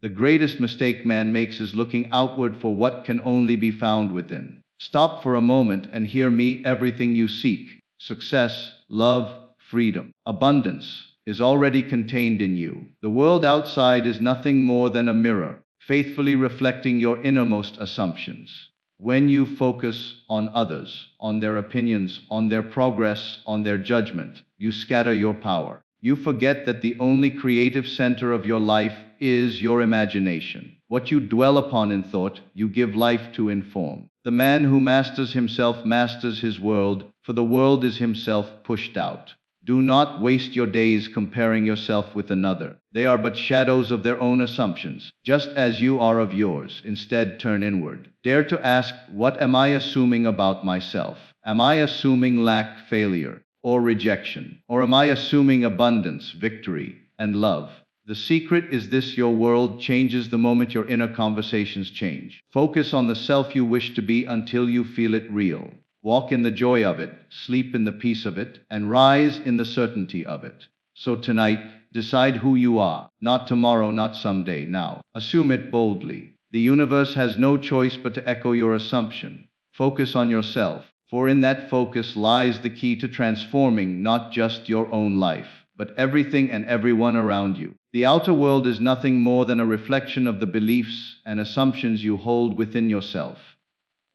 The greatest mistake man makes is looking outward for what can only be found within. Stop for a moment and hear me. Everything you seek, success, love, freedom, abundance, is already contained in you. The world outside is nothing more than a mirror, faithfully reflecting your innermost assumptions. When you focus on others, on their opinions, on their progress, on their judgment, you scatter your power. You forget that the only creative center of your life is your imagination. What you dwell upon in thought, you give life to inform. The man who masters himself masters his world, for the world is himself pushed out. Do not waste your days comparing yourself with another. They are but shadows of their own assumptions, just as you are of yours. Instead, turn inward. Dare to ask, what am I assuming about myself? Am I assuming lack, failure, or rejection? Or am I assuming abundance, victory, and love? The secret is this: your world changes the moment your inner conversations change. Focus on the self you wish to be until you feel it real. Walk in the joy of it, sleep in the peace of it, and rise in the certainty of it. So tonight, decide who you are. Not tomorrow, not someday, now. Assume it boldly. The universe has no choice but to echo your assumption. Focus on yourself, for in that focus lies the key to transforming not just your own life, but everything and everyone around you. The outer world is nothing more than a reflection of the beliefs and assumptions you hold within yourself.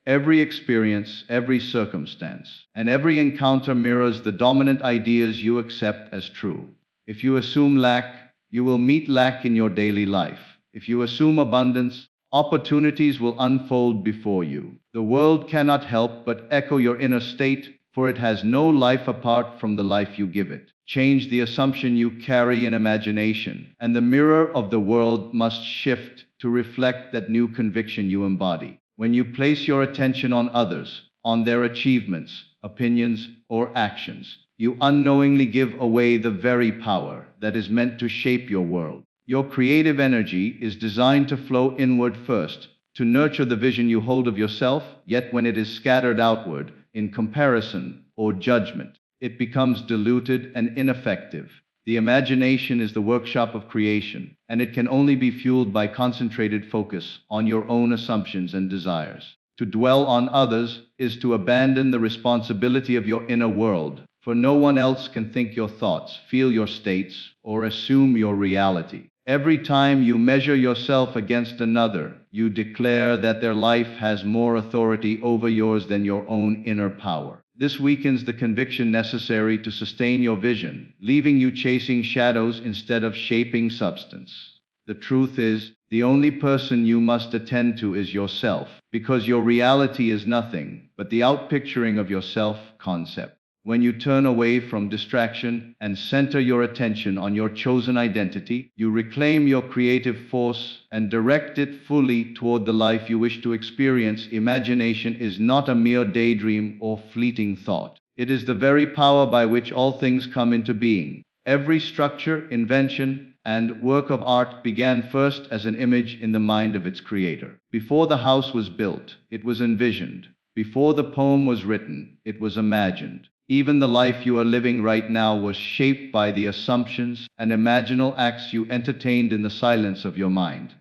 Every experience, every circumstance, and every encounter mirrors the dominant ideas you accept as true. If you assume lack, you will meet lack in your daily life. If you assume abundance, opportunities will unfold before you. The world cannot help but echo your inner state, for it has no life apart from the life you give it. Change the assumption you carry in imagination, and the mirror of the world must shift to reflect that new conviction you embody. When you place your attention on others, on their achievements, opinions, or actions, you unknowingly give away the very power that is meant to shape your world. Your creative energy is designed to flow inward first, to nurture the vision you hold of yourself, yet when it is scattered outward, in comparison or judgment, it becomes diluted and ineffective. The imagination is the workshop of creation, and it can only be fueled by concentrated focus on your own assumptions and desires. To dwell on others is to abandon the responsibility of your inner world, for no one else can think your thoughts, feel your states, or assume your reality. Every time you measure yourself against another, you declare that their life has more authority over yours than your own inner power. This weakens the conviction necessary to sustain your vision, leaving you chasing shadows instead of shaping substance. The truth is, the only person you must attend to is yourself, because your reality is nothing but the outpicturing of your self-concept. When you turn away from distraction and center your attention on your chosen identity, you reclaim your creative force and direct it fully toward the life you wish to experience. Imagination is not a mere daydream or fleeting thought. It is the very power by which all things come into being. Every structure, invention, and work of art began first as an image in the mind of its creator. Before the house was built, it was envisioned. Before the poem was written, it was imagined. Even the life you are living right now was shaped by the assumptions and imaginal acts you entertained in the silence of your mind.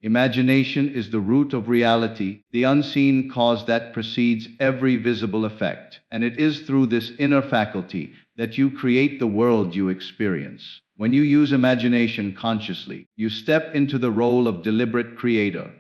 Imagination is the root of reality, the unseen cause that precedes every visible effect, and it is through this inner faculty that you create the world you experience. When you use imagination consciously, you step into the role of deliberate creator.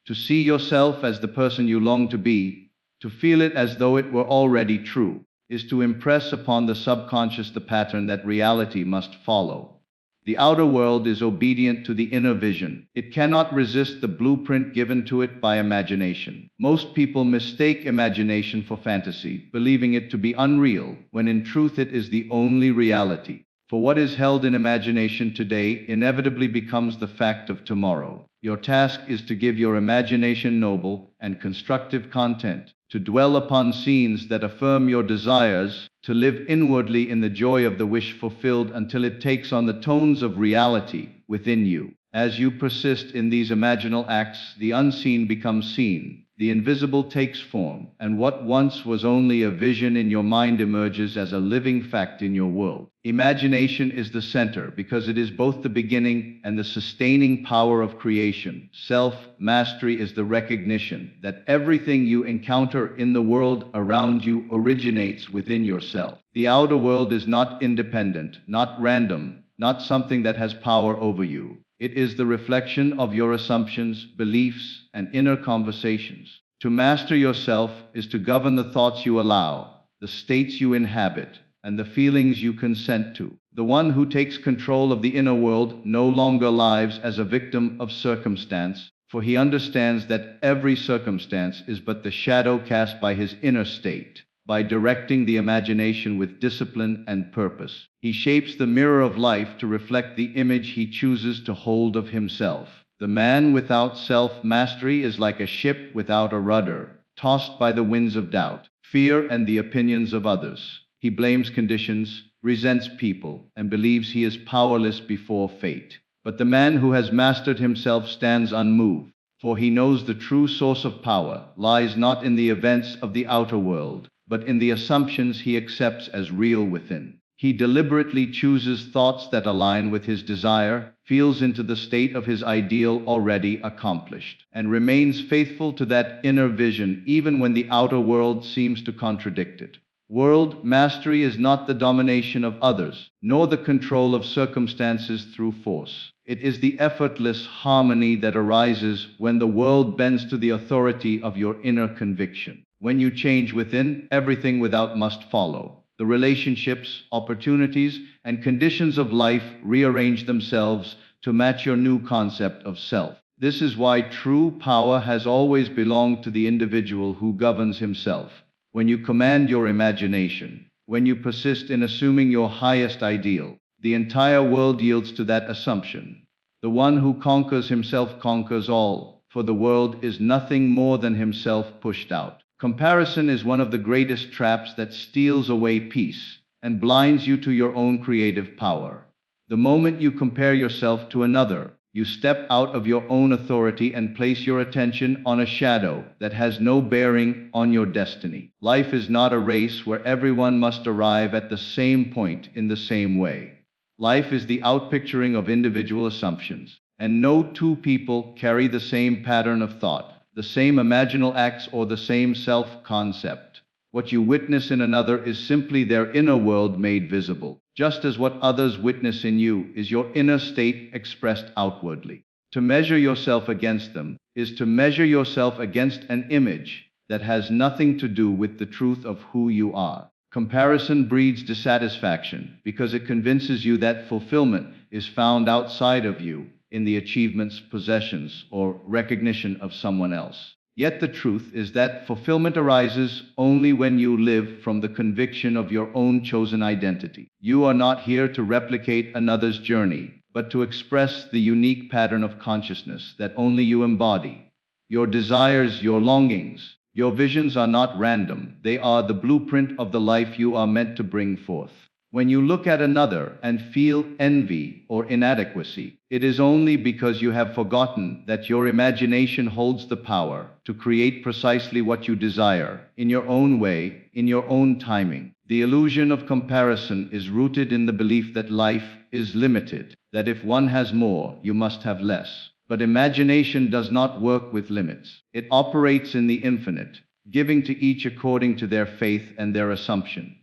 To see yourself as the person you long to be, to feel it as though it were already true, is to impress upon the subconscious the pattern that reality must follow. The outer world is obedient to the inner vision. It cannot resist the blueprint given to it by imagination. Most people mistake imagination for fantasy, believing it to be unreal, when in truth it is the only reality. For what is held in imagination today inevitably becomes the fact of tomorrow. Your task is to give your imagination noble and constructive content, to dwell upon scenes that affirm your desires, to live inwardly in the joy of the wish fulfilled until it takes on the tones of reality within you. As you persist in these imaginal acts, the unseen becomes seen, The invisible takes form, and what once was only a vision in your mind emerges as a living fact in your world. Imagination is the center because it is both the beginning and the sustaining power of creation. Self-mastery is the recognition that everything you encounter in the world around you originates within yourself. The outer world is not independent, not random, not something that has power over you. It is the reflection of your assumptions, beliefs, and inner conversations. To master yourself is to govern the thoughts you allow, the states you inhabit, and the feelings you consent to. The one who takes control of the inner world no longer lives as a victim of circumstance, for he understands that every circumstance is but the shadow cast by his inner state. By directing the imagination with discipline and purpose, he shapes the mirror of life to reflect the image he chooses to hold of himself. The man without self-mastery is like a ship without a rudder, tossed by the winds of doubt, fear, and the opinions of others. He blames conditions, resents people, and believes he is powerless before fate. But the man who has mastered himself stands unmoved, for he knows the true source of power lies not in the events of the outer world, but in the assumptions he accepts as real within. He deliberately chooses thoughts that align with his desire, feels into the state of his ideal already accomplished, and remains faithful to that inner vision even when the outer world seems to contradict it. World mastery is not the domination of others, nor the control of circumstances through force. It is the effortless harmony that arises when the world bends to the authority of your inner conviction. When you change within, everything without must follow. The relationships, opportunities, and conditions of life rearrange themselves to match your new concept of self. This is why true power has always belonged to the individual who governs himself. When you command your imagination, when you persist in assuming your highest ideal, the entire world yields to that assumption. The one who conquers himself conquers all, for the world is nothing more than himself pushed out. Comparison is one of the greatest traps that steals away peace and blinds you to your own creative power. The moment you compare yourself to another, you step out of your own authority and place your attention on a shadow that has no bearing on your destiny. Life is not a race where everyone must arrive at the same point in the same way. Life is the outpicturing of individual assumptions, and no two people carry the same pattern of thought, the same imaginal acts, or the same self-concept. What you witness in another is simply their inner world made visible, just as what others witness in you is your inner state expressed outwardly. To measure yourself against them is to measure yourself against an image that has nothing to do with the truth of who you are. Comparison breeds dissatisfaction because it convinces you that fulfillment is found outside of you, in the achievements, possessions, or recognition of someone else. Yet the truth is that fulfillment arises only when you live from the conviction of your own chosen identity. You are not here to replicate another's journey, but to express the unique pattern of consciousness that only you embody. Your desires, your longings, your visions are not random. They are the blueprint of the life you are meant to bring forth. When you look at another and feel envy or inadequacy, it is only because you have forgotten that your imagination holds the power to create precisely what you desire, in your own way, in your own timing. The illusion of comparison is rooted in the belief that life is limited, that if one has more, you must have less. But imagination does not work with limits. It operates in the infinite, giving to each according to their faith and their assumption.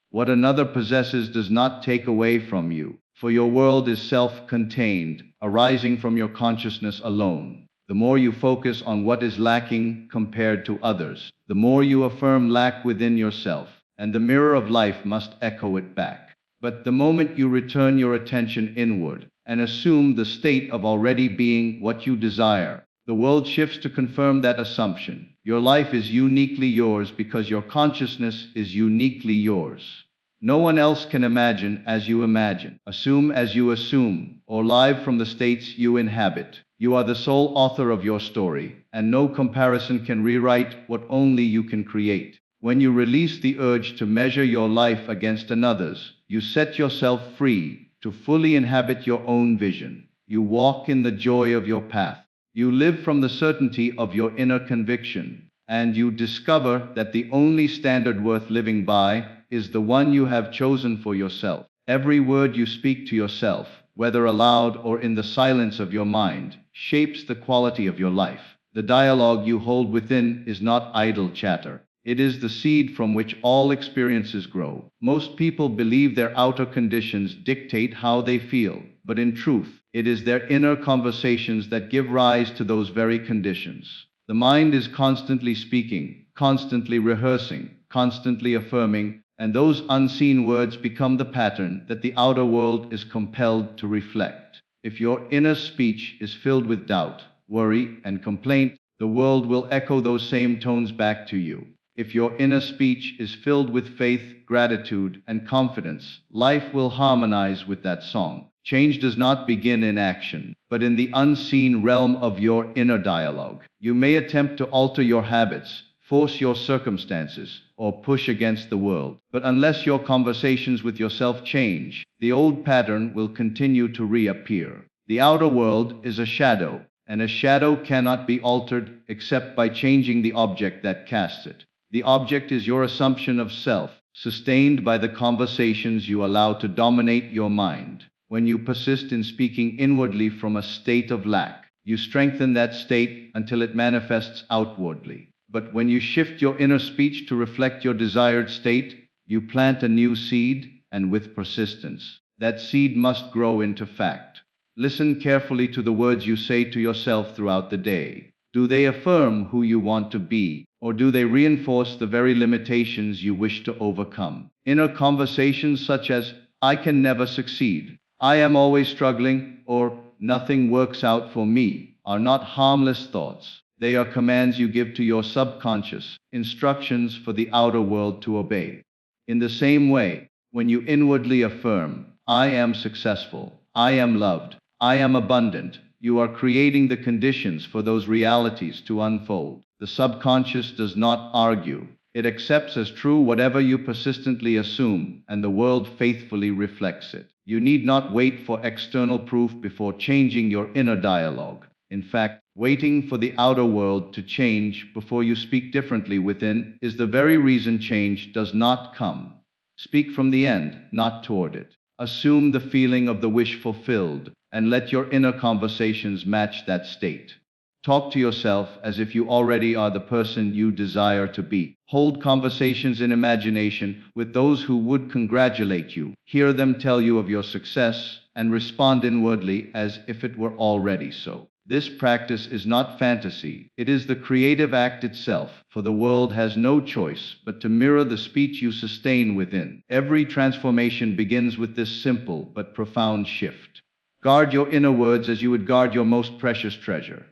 What another possesses does not take away from you, for your world is self-contained, arising from your consciousness alone. The more you focus on what is lacking compared to others, the more you affirm lack within yourself, and the mirror of life must echo it back. But the moment you return your attention inward and assume the state of already being what you desire, the world shifts to confirm that assumption. Your life is uniquely yours because your consciousness is uniquely yours. No one else can imagine as you imagine, assume as you assume, or live from the states you inhabit. You are the sole author of your story, and no comparison can rewrite what only you can create. When you release the urge to measure your life against another's, you set yourself free to fully inhabit your own vision. You walk in the joy of your path. You live from the certainty of your inner conviction, and you discover that the only standard worth living by is the one you have chosen for yourself. Every word you speak to yourself, whether aloud or in the silence of your mind, shapes the quality of your life. The dialogue you hold within is not idle chatter. It is the seed from which all experiences grow. Most people believe their outer conditions dictate how they feel, but in truth, it is their inner conversations that give rise to those very conditions. The mind is constantly speaking, constantly rehearsing, constantly affirming, and those unseen words become the pattern that the outer world is compelled to reflect. If your inner speech is filled with doubt, worry, and complaint, the world will echo those same tones back to you. If your inner speech is filled with faith, gratitude, and confidence, life will harmonize with that song. Change does not begin in action, but in the unseen realm of your inner dialogue. You may attempt to alter your habits, force your circumstances, or push against the world. But unless your conversations with yourself change, the old pattern will continue to reappear. The outer world is a shadow, and a shadow cannot be altered except by changing the object that casts it. The object is your assumption of self, sustained by the conversations you allow to dominate your mind. When you persist in speaking inwardly from a state of lack, you strengthen that state until it manifests outwardly. But when you shift your inner speech to reflect your desired state, you plant a new seed, and with persistence, that seed must grow into fact. Listen carefully to the words you say to yourself throughout the day. Do they affirm who you want to be, or do they reinforce the very limitations you wish to overcome? Inner conversations such as, "I can never succeed," "I am always struggling," or "nothing works out for me," are not harmless thoughts. They are commands you give to your subconscious, instructions for the outer world to obey. In the same way, when you inwardly affirm, "I am successful," "I am loved," "I am abundant," you are creating the conditions for those realities to unfold. The subconscious does not argue. It accepts as true whatever you persistently assume, and the world faithfully reflects it. You need not wait for external proof before changing your inner dialogue. In fact, waiting for the outer world to change before you speak differently within is the very reason change does not come. Speak from the end, not toward it. Assume the feeling of the wish fulfilled, and let your inner conversations match that state. Talk to yourself as if you already are the person you desire to be. Hold conversations in imagination with those who would congratulate you. Hear them tell you of your success, and respond inwardly as if it were already so. This practice is not fantasy, it is the creative act itself, for the world has no choice but to mirror the speech you sustain within. Every transformation begins with this simple but profound shift. Guard your inner words as you would guard your most precious treasure.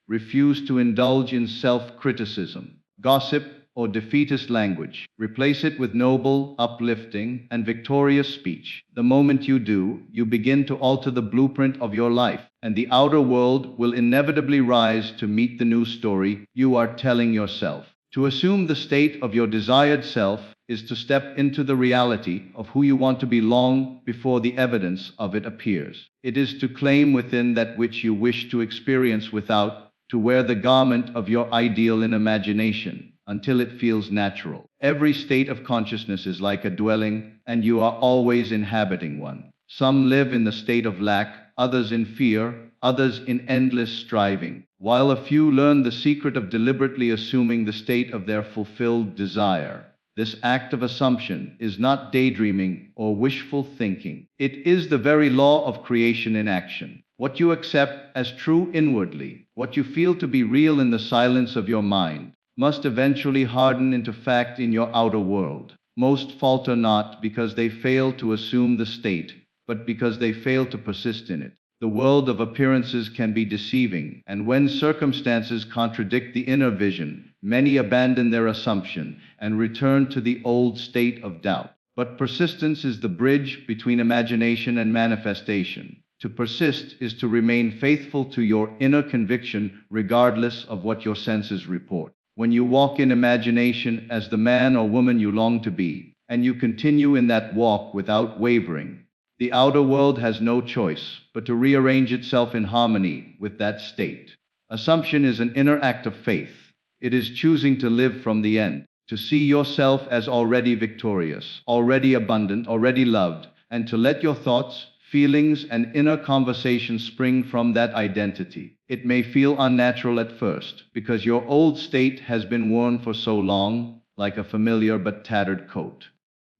Refuse to indulge in self-criticism, gossip, or defeatist language. Replace it with noble, uplifting, and victorious speech. The moment you do, you begin to alter the blueprint of your life, and the outer world will inevitably rise to meet the new story you are telling yourself. To assume the state of your desired self is to step into the reality of who you want to be long before the evidence of it appears. It is to claim within that which you wish to experience without, to wear the garment of your ideal in imagination, until it feels natural. Every state of consciousness is like a dwelling, and you are always inhabiting one. Some live in the state of lack, others in fear, others in endless striving, while a few learn the secret of deliberately assuming the state of their fulfilled desire. This act of assumption is not daydreaming or wishful thinking. It is the very law of creation in action. What you accept as true inwardly, what you feel to be real in the silence of your mind, must eventually harden into fact in your outer world. Most falter not because they fail to assume the state, but because they fail to persist in it. The world of appearances can be deceiving, and when circumstances contradict the inner vision, many abandon their assumption and return to the old state of doubt. But persistence is the bridge between imagination and manifestation. To persist is to remain faithful to your inner conviction regardless of what your senses report. When you walk in imagination as the man or woman you long to be, and you continue in that walk without wavering, the outer world has no choice but to rearrange itself in harmony with that state. Assumption is an inner act of faith. It is choosing to live from the end, to see yourself as already victorious, already abundant, already loved, and to let your thoughts, feelings, and inner conversations spring from that identity. It may feel unnatural at first, because your old state has been worn for so long, like a familiar but tattered coat.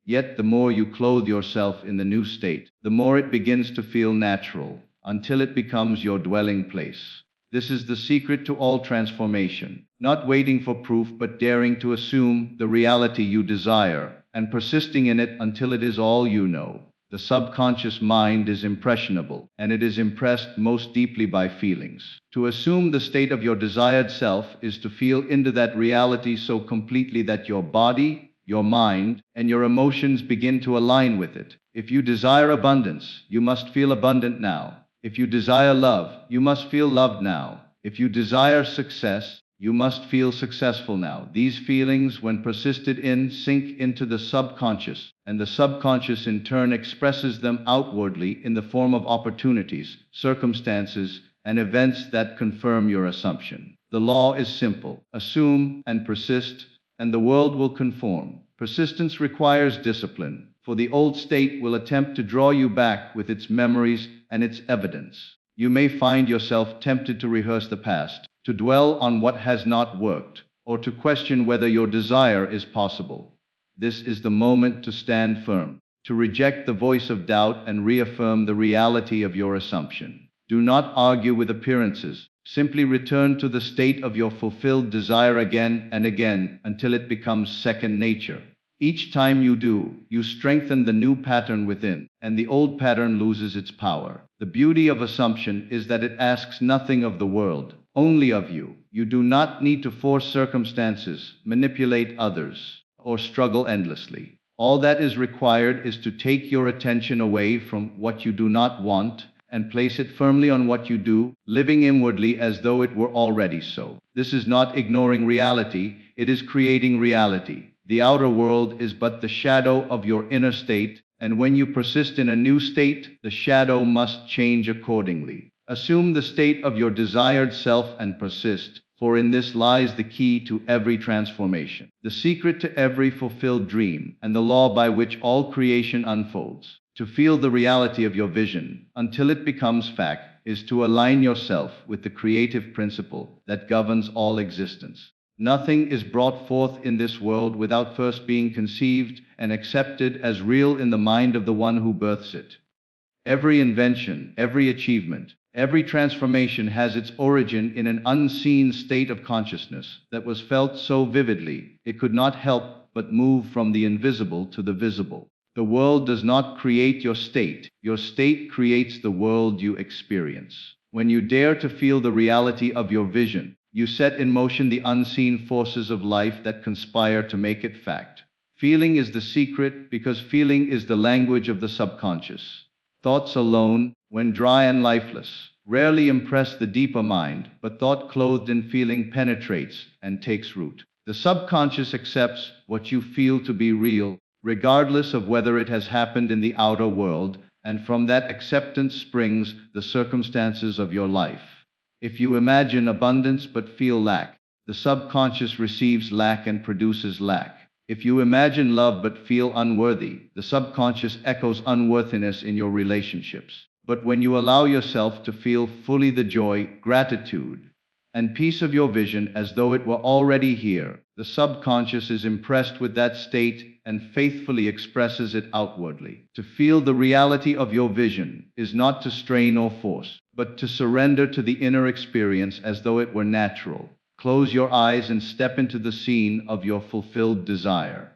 Yet the more you clothe yourself in the new state, the more it begins to feel natural, until it becomes your dwelling place. This is the secret to all transformation, not waiting for proof but daring to assume the reality you desire, and persisting in it until it is all you know. The subconscious mind is impressionable, and it is impressed most deeply by feelings. To assume the state of your desired self is to feel into that reality so completely that your body, your mind, and your emotions begin to align with it. If you desire abundance, you must feel abundant now. If you desire love, you must feel loved now. If you desire success, you must feel successful now. These feelings, when persisted in, sink into the subconscious, and the subconscious in turn expresses them outwardly in the form of opportunities, circumstances, and events that confirm your assumption. The law is simple. Assume and persist, and the world will conform. Persistence requires discipline, for the old state will attempt to draw you back with its memories and its evidence. You may find yourself tempted to rehearse the past, to dwell on what has not worked, or to question whether your desire is possible. This is the moment to stand firm, to reject the voice of doubt and reaffirm the reality of your assumption. Do not argue with appearances. Simply return to the state of your fulfilled desire again and again until it becomes second nature. Each time you do, you strengthen the new pattern within, and the old pattern loses its power. The beauty of assumption is that it asks nothing of the world, only of you. You do not need to force circumstances, manipulate others, or struggle endlessly. All that is required is to take your attention away from what you do not want and place it firmly on what you do, living inwardly as though it were already so. This is not ignoring reality, it is creating reality. The outer world is but the shadow of your inner state, and when you persist in a new state, the shadow must change accordingly. Assume the state of your desired self and persist, for in this lies the key to every transformation, the secret to every fulfilled dream, and the law by which all creation unfolds. To feel the reality of your vision, until it becomes fact, is to align yourself with the creative principle that governs all existence. Nothing is brought forth in this world without first being conceived and accepted as real in the mind of the one who births it. Every invention, every achievement, every transformation has its origin in an unseen state of consciousness that was felt so vividly, it could not help but move from the invisible to the visible. The world does not create your state creates the world you experience. When you dare to feel the reality of your vision, you set in motion the unseen forces of life that conspire to make it fact. Feeling is the secret because feeling is the language of the subconscious. Thoughts alone, when dry and lifeless, rarely impress the deeper mind, but thought clothed in feeling penetrates and takes root. The subconscious accepts what you feel to be real, regardless of whether it has happened in the outer world, and from that acceptance springs the circumstances of your life. If you imagine abundance but feel lack, the subconscious receives lack and produces lack. If you imagine love but feel unworthy, the subconscious echoes unworthiness in your relationships. But when you allow yourself to feel fully the joy, gratitude, and peace of your vision as though it were already here, the subconscious is impressed with that state and faithfully expresses it outwardly. To feel the reality of your vision is not to strain or force, but to surrender to the inner experience as though it were natural. Close your eyes and step into the scene of your fulfilled desire.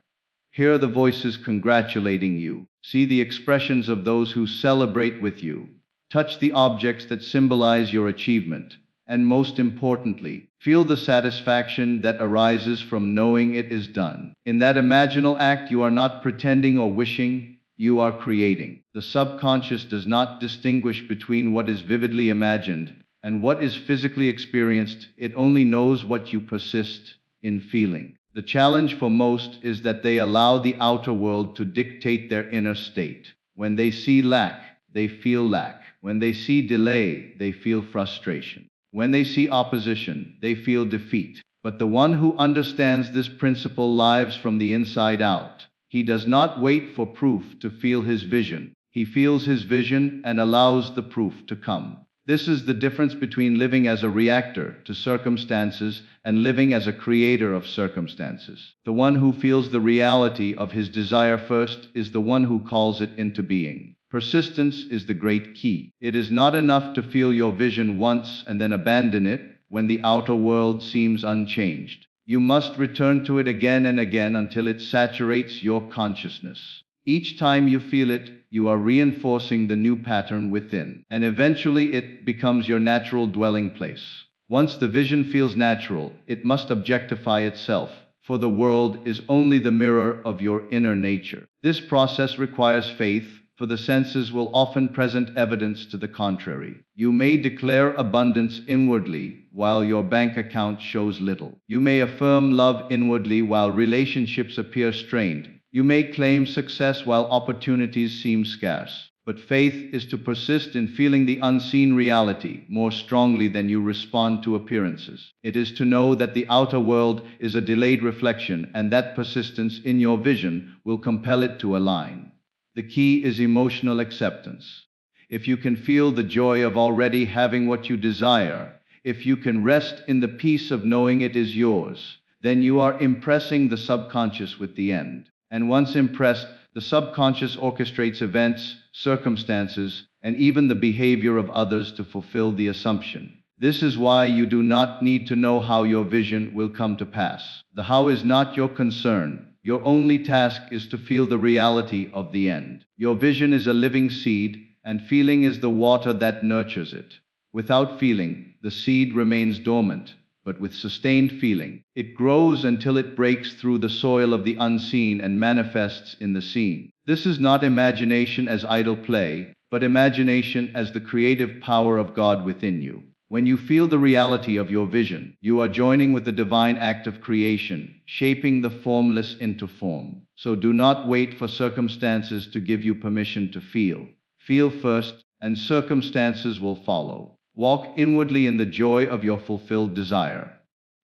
Hear the voices congratulating you. See the expressions of those who celebrate with you. Touch the objects that symbolize your achievement. And most importantly, feel the satisfaction that arises from knowing it is done. In that imaginal act, you are not pretending or wishing, you are creating. The subconscious does not distinguish between what is vividly imagined and what is physically experienced. It only knows what you persist in feeling. The challenge for most is that they allow the outer world to dictate their inner state. When they see lack, they feel lack. When they see delay, they feel frustration. When they see opposition, they feel defeat. But the one who understands this principle lives from the inside out. He does not wait for proof to feel his vision. He feels his vision and allows the proof to come. This is the difference between living as a reactor to circumstances and living as a creator of circumstances. The one who feels the reality of his desire first is the one who calls it into being. Persistence is the great key. It is not enough to feel your vision once and then abandon it when the outer world seems unchanged. You must return to it again and again until it saturates your consciousness. Each time you feel it, you are reinforcing the new pattern within, and eventually it becomes your natural dwelling place. Once the vision feels natural, it must objectify itself, for the world is only the mirror of your inner nature. This process requires faith, for the senses will often present evidence to the contrary. You may declare abundance inwardly, while your bank account shows little. You may affirm love inwardly while relationships appear strained. You may claim success while opportunities seem scarce. But faith is to persist in feeling the unseen reality more strongly than you respond to appearances. It is to know that the outer world is a delayed reflection and that persistence in your vision will compel it to align. The key is emotional acceptance. If you can feel the joy of already having what you desire, if you can rest in the peace of knowing it is yours, then you are impressing the subconscious with the end. And once impressed, the subconscious orchestrates events, circumstances, and even the behavior of others to fulfill the assumption. This is why you do not need to know how your vision will come to pass. The how is not your concern. Your only task is to feel the reality of the end. Your vision is a living seed, and feeling is the water that nurtures it. Without feeling, the seed remains dormant. But with sustained feeling, it grows until it breaks through the soil of the unseen and manifests in the seen. This is not imagination as idle play, but imagination as the creative power of God within you. When you feel the reality of your vision, you are joining with the divine act of creation, shaping the formless into form. So do not wait for circumstances to give you permission to feel. Feel first, and circumstances will follow. Walk inwardly in the joy of your fulfilled desire.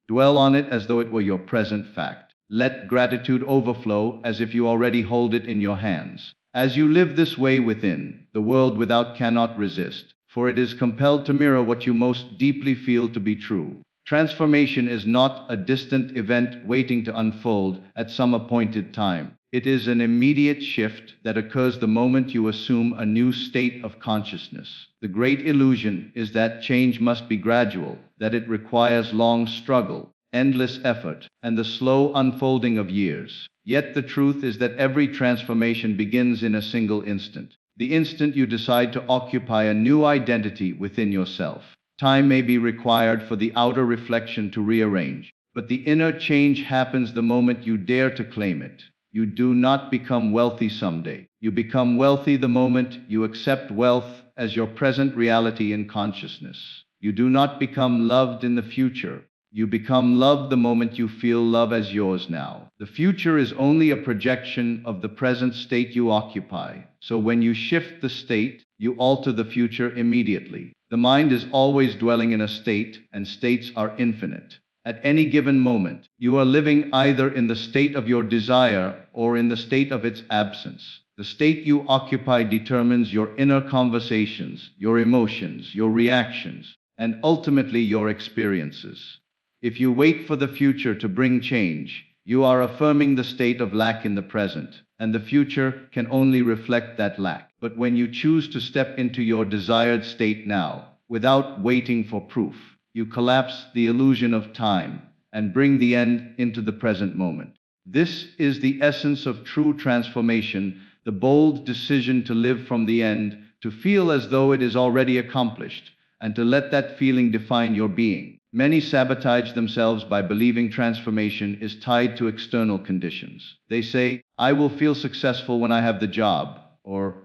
Dwell on it as though it were your present fact. Let gratitude overflow as if you already hold it in your hands. As you live this way within, the world without cannot resist, for it is compelled to mirror what you most deeply feel to be true. Transformation is not a distant event waiting to unfold at some appointed time. It is an immediate shift that occurs the moment you assume a new state of consciousness. The great illusion is that change must be gradual, that it requires long struggle, endless effort, and the slow unfolding of years. Yet the truth is that every transformation begins in a single instant. The instant you decide to occupy a new identity within yourself. Time may be required for the outer reflection to rearrange, but the inner change happens the moment you dare to claim it. You do not become wealthy someday. You become wealthy the moment you accept wealth as your present reality in consciousness. You do not become loved in the future. You become loved the moment you feel love as yours now. The future is only a projection of the present state you occupy. So when you shift the state, you alter the future immediately. The mind is always dwelling in a state, and states are infinite. At any given moment, you are living either in the state of your desire or in the state of its absence. The state you occupy determines your inner conversations, your emotions, your reactions, and ultimately your experiences. If you wait for the future to bring change, you are affirming the state of lack in the present, and the future can only reflect that lack. But when you choose to step into your desired state now, without waiting for proof, you collapse the illusion of time and bring the end into the present moment. This is the essence of true transformation, the bold decision to live from the end, to feel as though it is already accomplished, and to let that feeling define your being. Many sabotage themselves by believing transformation is tied to external conditions. They say, I will feel successful when I have the job, or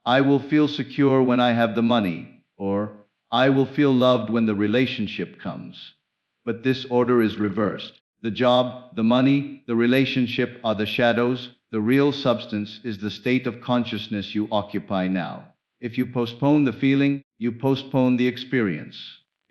I will feel secure when I have the money, or I will feel loved when the relationship comes. But this order is reversed. The job, the money, the relationship are the shadows. The real substance is the state of consciousness you occupy now. If you postpone the feeling, you postpone the experience.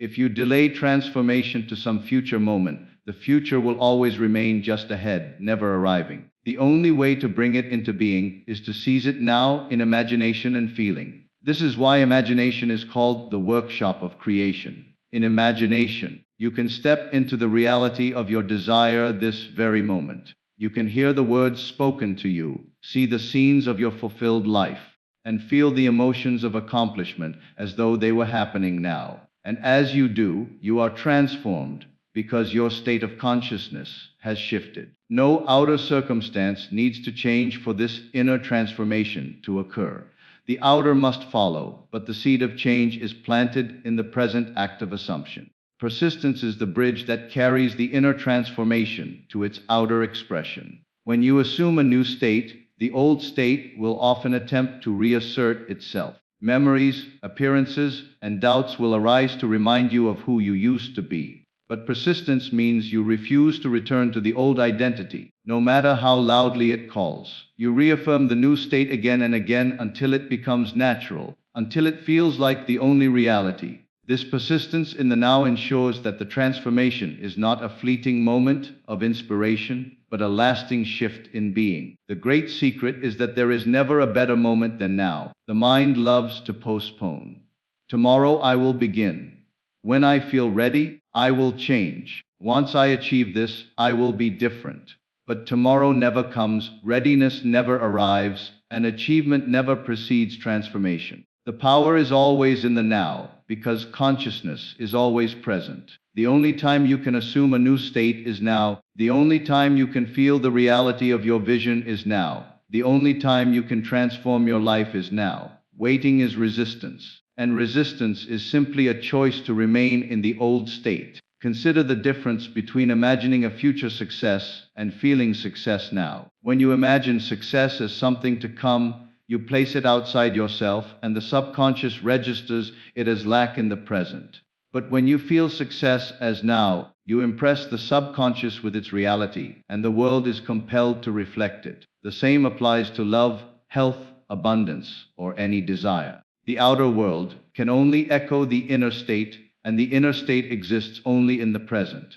If you delay transformation to some future moment, the future will always remain just ahead, never arriving. The only way to bring it into being is to seize it now in imagination and feeling. This is why imagination is called the workshop of creation. In imagination, you can step into the reality of your desire this very moment. You can hear the words spoken to you, see the scenes of your fulfilled life, and feel the emotions of accomplishment as though they were happening now. And as you do, you are transformed because your state of consciousness has shifted. No outer circumstance needs to change for this inner transformation to occur. The outer must follow, but the seed of change is planted in the present act of assumption. Persistence is the bridge that carries the inner transformation to its outer expression. When you assume a new state, the old state will often attempt to reassert itself. Memories, appearances, and doubts will arise to remind you of who you used to be. But persistence means you refuse to return to the old identity, no matter how loudly it calls. You reaffirm the new state again and again until it becomes natural, until it feels like the only reality. This persistence in the now ensures that the transformation is not a fleeting moment of inspiration, but a lasting shift in being. The great secret is that there is never a better moment than now. The mind loves to postpone. Tomorrow I will begin. When I feel ready, I will change. Once I achieve this, I will be different. But tomorrow never comes, readiness never arrives, and achievement never precedes transformation. The power is always in the now, because consciousness is always present. The only time you can assume a new state is now. The only time you can feel the reality of your vision is now. The only time you can transform your life is now. Waiting is resistance, and resistance is simply a choice to remain in the old state. Consider the difference between imagining a future success and feeling success now. When you imagine success as something to come, you place it outside yourself, and the subconscious registers it as lack in the present. But when you feel success as now, you impress the subconscious with its reality, and the world is compelled to reflect it. The same applies to love, health, abundance, or any desire. The outer world can only echo the inner state, and the inner state exists only in the present.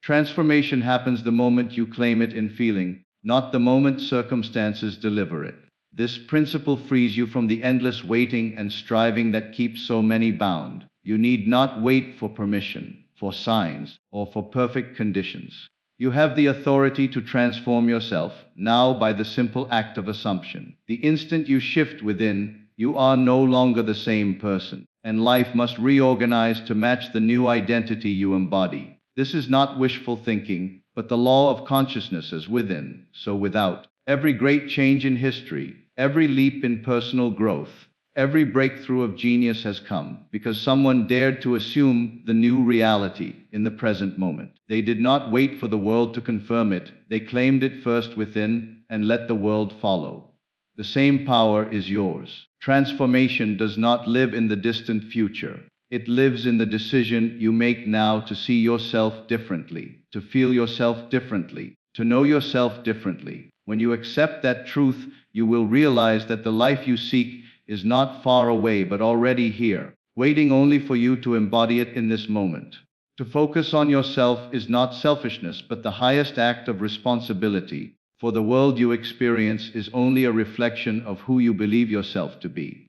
Transformation happens the moment you claim it in feeling, not the moment circumstances deliver it. This principle frees you from the endless waiting and striving that keeps so many bound. You need not wait for permission, for signs, or for perfect conditions. You have the authority to transform yourself now by the simple act of assumption. The instant you shift within, you are no longer the same person, and life must reorganize to match the new identity you embody. This is not wishful thinking, but the law of consciousness as within, so without. Every great change in history, every leap in personal growth, every breakthrough of genius has come because someone dared to assume the new reality in the present moment. They did not wait for the world to confirm it. They claimed it first within and let the world follow. The same power is yours. Transformation does not live in the distant future. It lives in the decision you make now to see yourself differently, to feel yourself differently, to know yourself differently. When you accept that truth, you will realize that the life you seek is not far away but already here, waiting only for you to embody it in this moment. To focus on yourself is not selfishness but the highest act of responsibility, for the world you experience is only a reflection of who you believe yourself to be.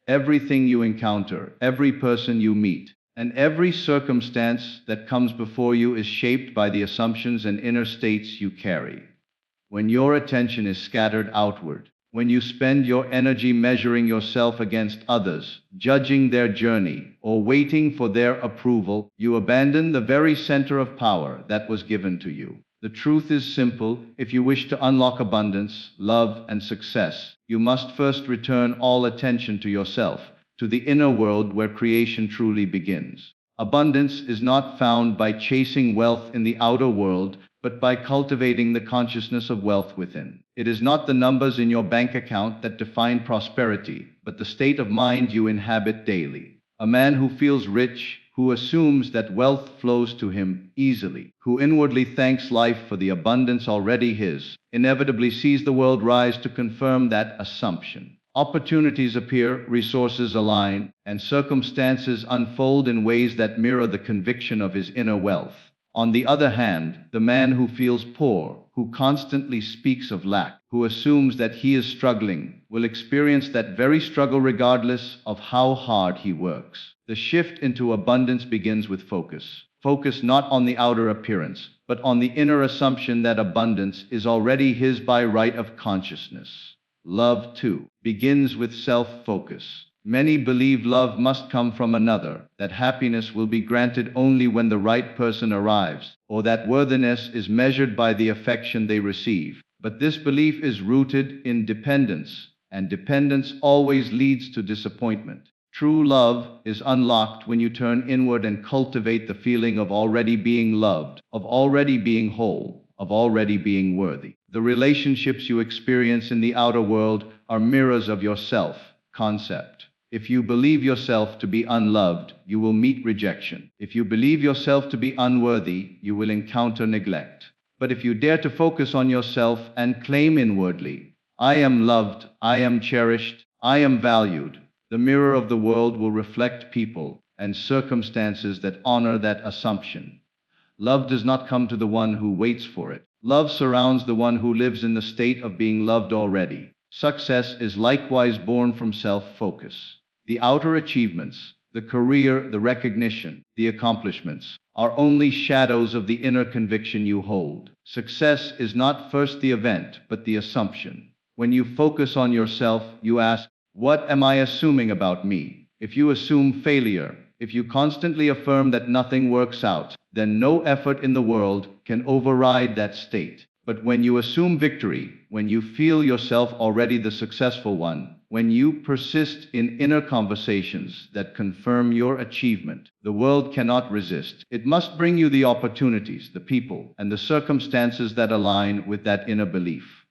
Everything you encounter, every person you meet, and every circumstance that comes before you is shaped by the assumptions and inner states you carry. When your attention is scattered outward, when you spend your energy measuring yourself against others, judging their journey, or waiting for their approval, you abandon the very center of power that was given to you. The truth is simple. If you wish to unlock abundance, love, and success, you must first return all attention to yourself, to the inner world where creation truly begins. Abundance is not found by chasing wealth in the outer world, but by cultivating the consciousness of wealth within. It is not the numbers in your bank account that define prosperity, but the state of mind you inhabit daily. A man who feels rich, who assumes that wealth flows to him easily, who inwardly thanks life for the abundance already his, inevitably sees the world rise to confirm that assumption. Opportunities appear, resources align, and circumstances unfold in ways that mirror the conviction of his inner wealth. On the other hand, the man who feels poor, who constantly speaks of lack, who assumes that he is struggling, will experience that very struggle regardless of how hard he works. The shift into abundance begins with focus. Focus not on the outer appearance, but on the inner assumption that abundance is already his by right of consciousness. Love, too, begins with self-focus. Many believe love must come from another, that happiness will be granted only when the right person arrives, or that worthiness is measured by the affection they receive. But this belief is rooted in dependence, and dependence always leads to disappointment. True love is unlocked when you turn inward and cultivate the feeling of already being loved, of already being whole, of already being worthy. The relationships you experience in the outer world are mirrors of your self-concept. If you believe yourself to be unloved, you will meet rejection. If you believe yourself to be unworthy, you will encounter neglect. But if you dare to focus on yourself and claim inwardly, I am loved, I am cherished, I am valued, the mirror of the world will reflect people and circumstances that honor that assumption. Love does not come to the one who waits for it. Love surrounds the one who lives in the state of being loved already. Success is likewise born from self-focus. The outer achievements, the career, the recognition, the accomplishments, are only shadows of the inner conviction you hold. Success is not first the event, but the assumption. When you focus on yourself, you ask, what am I assuming about me? If you assume failure, if you constantly affirm that nothing works out, then no effort in the world can override that state. But when you assume victory, when you feel yourself already the successful one, when you persist in inner conversations that confirm your achievement, the world cannot resist. It must bring you the opportunities, the people, and the circumstances that align with that inner belief.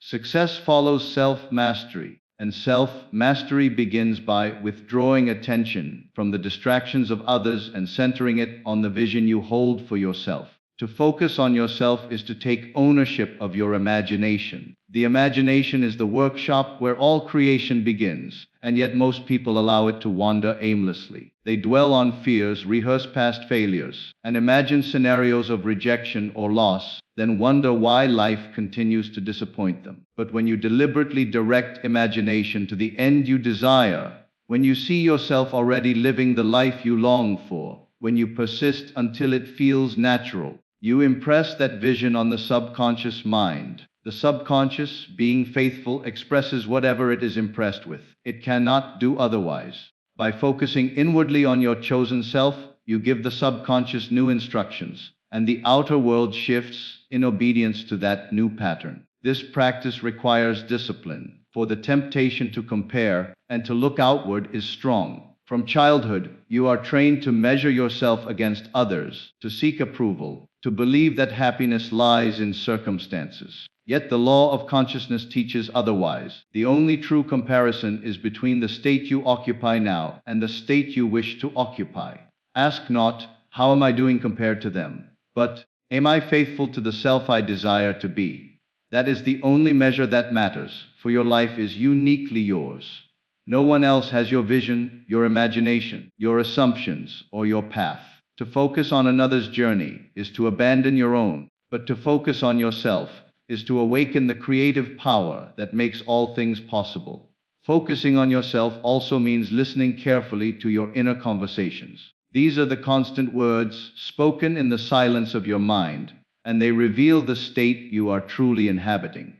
Success follows self-mastery, and self-mastery begins by withdrawing attention from the distractions of others and centering it on the vision you hold for yourself. To focus on yourself is to take ownership of your imagination. The imagination is the workshop where all creation begins, and yet most people allow it to wander aimlessly. They dwell on fears, rehearse past failures, and imagine scenarios of rejection or loss, then wonder why life continues to disappoint them. But when you deliberately direct imagination to the end you desire, when you see yourself already living the life you long for, when you persist until it feels natural, you impress that vision on the subconscious mind. The subconscious, being faithful, expresses whatever it is impressed with. It cannot do otherwise. By focusing inwardly on your chosen self, you give the subconscious new instructions, and the outer world shifts in obedience to that new pattern. This practice requires discipline, for the temptation to compare and to look outward is strong. From childhood, you are trained to measure yourself against others, to seek approval, to believe that happiness lies in circumstances. Yet the law of consciousness teaches otherwise. The only true comparison is between the state you occupy now and the state you wish to occupy. Ask not, how am I doing compared to them? But, am I faithful to the self I desire to be? That is the only measure that matters, for your life is uniquely yours. No one else has your vision, your imagination, your assumptions, or your path. To focus on another's journey is to abandon your own, but to focus on yourself is to awaken the creative power that makes all things possible. Focusing on yourself also means listening carefully to your inner conversations. These are the constant words spoken in the silence of your mind, and they reveal the state you are truly inhabiting.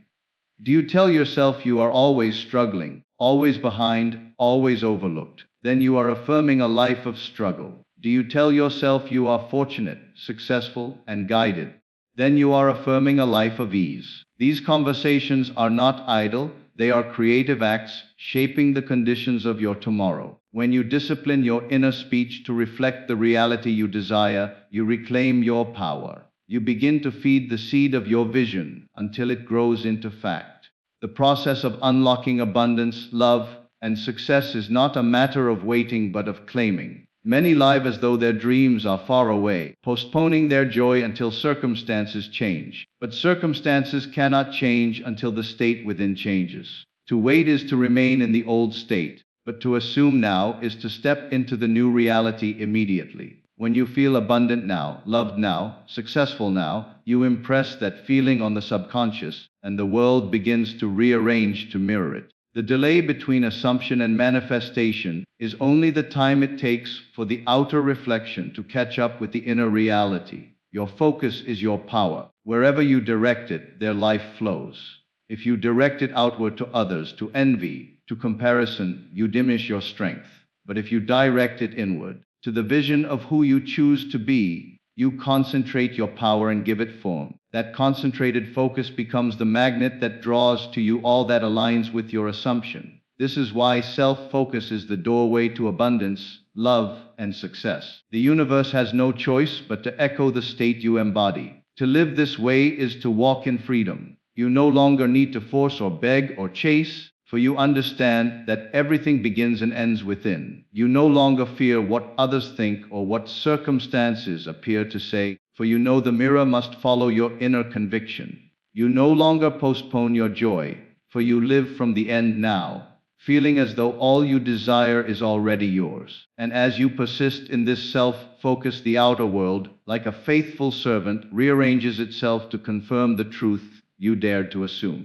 Do you tell yourself you are always struggling, always behind, always overlooked? Then you are affirming a life of struggle. Do you tell yourself you are fortunate, successful, and guided? Then you are affirming a life of ease. These conversations are not idle, they are creative acts shaping the conditions of your tomorrow. When you discipline your inner speech to reflect the reality you desire, you reclaim your power. You begin to feed the seed of your vision until it grows into fact. The process of unlocking abundance, love, and success is not a matter of waiting but of claiming. Many live as though their dreams are far away, postponing their joy until circumstances change. But circumstances cannot change until the state within changes. To wait is to remain in the old state, but to assume now is to step into the new reality immediately. When you feel abundant now, loved now, successful now, you impress that feeling on the subconscious, and the world begins to rearrange to mirror it. The delay between assumption and manifestation is only the time it takes for the outer reflection to catch up with the inner reality. Your focus is your power. Wherever you direct it, their life flows. If you direct it outward to others, to envy, to comparison, you diminish your strength. But if you direct it inward, to the vision of who you choose to be, you concentrate your power and give it form. That concentrated focus becomes the magnet that draws to you all that aligns with your assumption. This is why self-focus is the doorway to abundance, love, and success. The universe has no choice but to echo the state you embody. To live this way is to walk in freedom. You no longer need to force or beg or chase, for you understand that everything begins and ends within. You no longer fear what others think or what circumstances appear to say, for you know the mirror must follow your inner conviction. You no longer postpone your joy, for you live from the end now, feeling as though all you desire is already yours. And as you persist in this self-focus, the outer world, like a faithful servant, rearranges itself to confirm the truth you dared to assume.